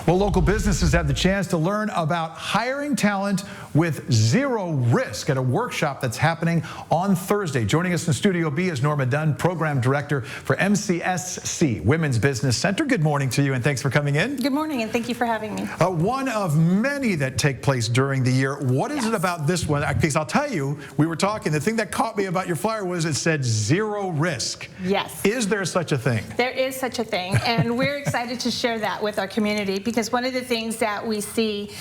Well, local businesses have the chance to learn about hiring talent with zero risk at a workshop that's happening on Thursday. Joining us in Studio B is Norma Dunn, Program Director for MCSC, Women's Business Center. Good morning to you, and thanks for coming in. Good morning, and thank you for having me. One of many that take place during the year. What is it about this one? Because I'll tell you, we were talking, the thing that caught me about your flyer was it said zero risk. Yes. Is there such a thing? There is such a thing, and we're excited to share that with our community, because one of the things that we see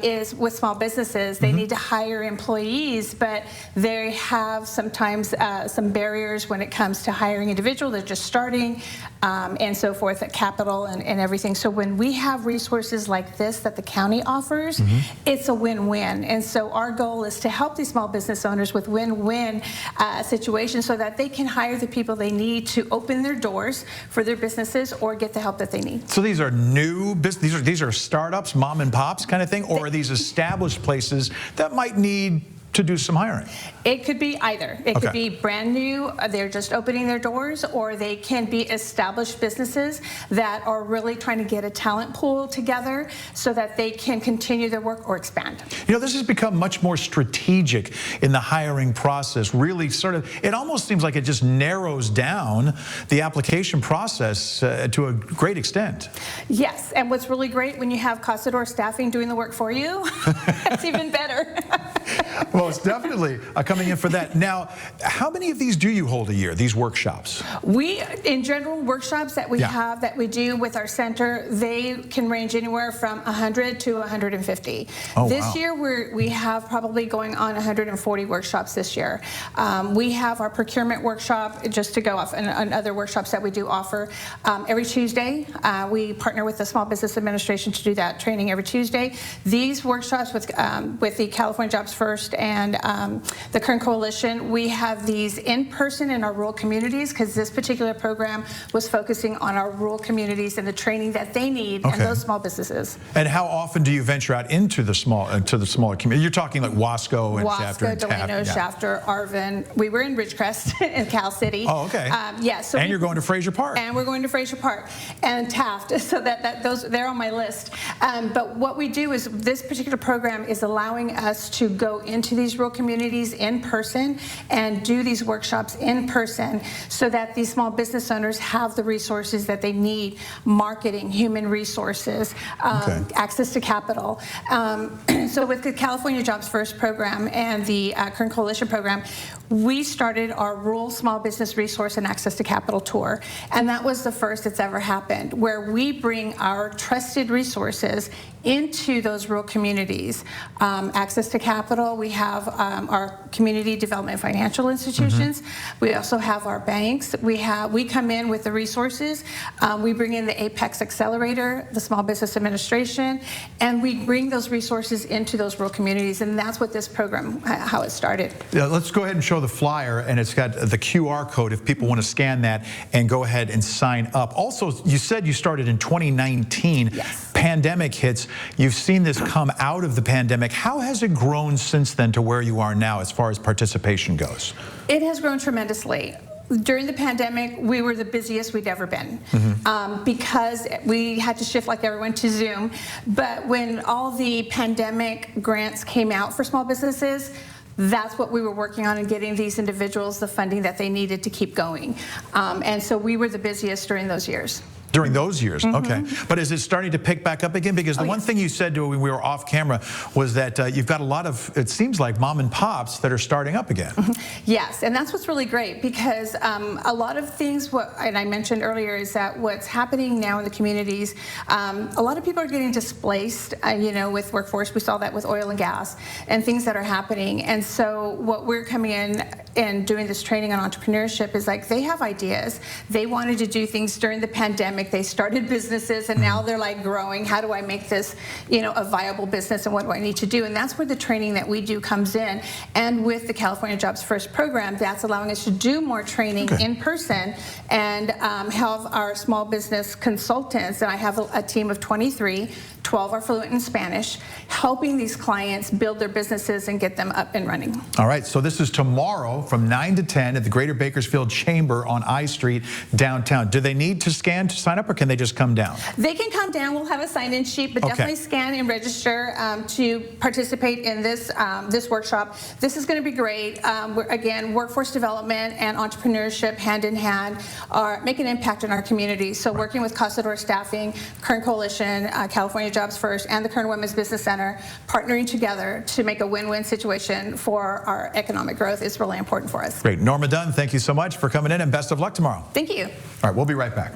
is with small businesses, they need to hire employees, but they have sometimes some barriers when it comes to hiring individuals. They're just starting and so forth, at capital and everything. So when we have resources like this that the county offers, it's a win-win. And so our goal is to help these small business owners with win-win situations so that they can hire the people they need to open their doors for their businesses or get the help that they need. So these are new business, these are startups, mom and pops kind of thing, or are these established places that might need to do some hiring? It could be either. It could be brand new, they're just opening their doors, or they can be established businesses that are really trying to get a talent pool together so that they can continue their work or expand. You know, this has become much more strategic in the hiring process. Really sort of, it almost seems like it just narrows down the application process to a great extent. Yes, and what's really great when you have Costador staffing doing the work for you, it's even better. Well, it's definitely coming in for that. Now, how many of these do you hold a year, these workshops? We, in general, workshops that we have, that we do with our center, they can range anywhere from 100 to 150. This year, we have probably going on 140 workshops this year. We have our procurement workshop, just to go off, and other workshops that we do offer every Tuesday. We partner with the Small Business Administration to do that training every Tuesday. These workshops with the California Jobs First and the Kern Coalition, we have these in person in our rural communities, because this particular program was focusing on our rural communities and the training that they need and those small businesses. And how often do you venture out into the smaller community? You're talking like Wasco and Shafter and Taft. Delano, Shafter, Arvin. We were in Ridgecrest in Cal City. Oh, okay. So and you're going to Fraser Park. And we're going to Fraser Park and Taft, so they're on my list. But what we do is, this particular program is allowing us to go into these rural communities in person and do these workshops in person so that these small business owners have the resources that they need: marketing, human resources, access to capital. So with the California Jobs First program and the Kern Coalition program, we started our Rural Small Business Resource and Access to Capital Tour, and that was the first that's ever happened, where we bring our trusted resources into those rural communities. Access to capital, we have our community development financial institutions. We also have our banks. We come in with the resources. We bring in the Apex Accelerator, the Small Business Administration, and we bring those resources into those rural communities, and that's what this program, how it started. Yeah, let's go ahead and show the flyer, and it's got the QR code if people want to scan that and go ahead and sign up. Also, you said you started in 2019. Yes. Pandemic hits. You've seen this come out of the pandemic. How has it grown since then to where you are now as far as participation goes? It has grown tremendously. During the pandemic, we were the busiest we'd ever been because we had to shift like everyone to Zoom. But when all the pandemic grants came out for small businesses, that's what we were working on, and getting these individuals the funding that they needed to keep going. And so we were the busiest during those years. During those years, okay. But is it starting to pick back up again? Because the one thing you said when we were off camera was that you've got a lot of, it seems like, mom and pops that are starting up again. Yes, and that's what's really great, because a lot of things, and I mentioned earlier, is that what's happening now in the communities, a lot of people are getting displaced, you know, with workforce. We saw that with oil and gas and things that are happening. And so what we're coming in and doing this training on entrepreneurship is, like, they have ideas. They wanted to do things during the pandemic. They started businesses, and now they're like growing. How do I make this, you know, a viable business, and what do I need to do? And that's where the training that we do comes in. And with the California Jobs First program, that's allowing us to do more training in person and have our small business consultants, and I have a team of 23, 12 are fluent in Spanish, helping these clients build their businesses and get them up and running. All right, so this is tomorrow from 9 to 10 at the Greater Bakersfield Chamber on I Street downtown. Do they need to scan to sign up, or can they just come down? They can come down. We'll have a sign-in sheet, but Okay. definitely scan and register to participate in this this workshop. This is going to be great. Again, workforce development and entrepreneurship hand in hand are make an impact in our community. So working with Casador Staffing, Kern Coalition, California Jobs First, and the Kern Women's Business Center, partnering together to make a win-win situation for our economic growth is really important for us. Great. Norma Dunn, thank you so much for coming in, and best of luck tomorrow. Thank you. All right, we'll be right back.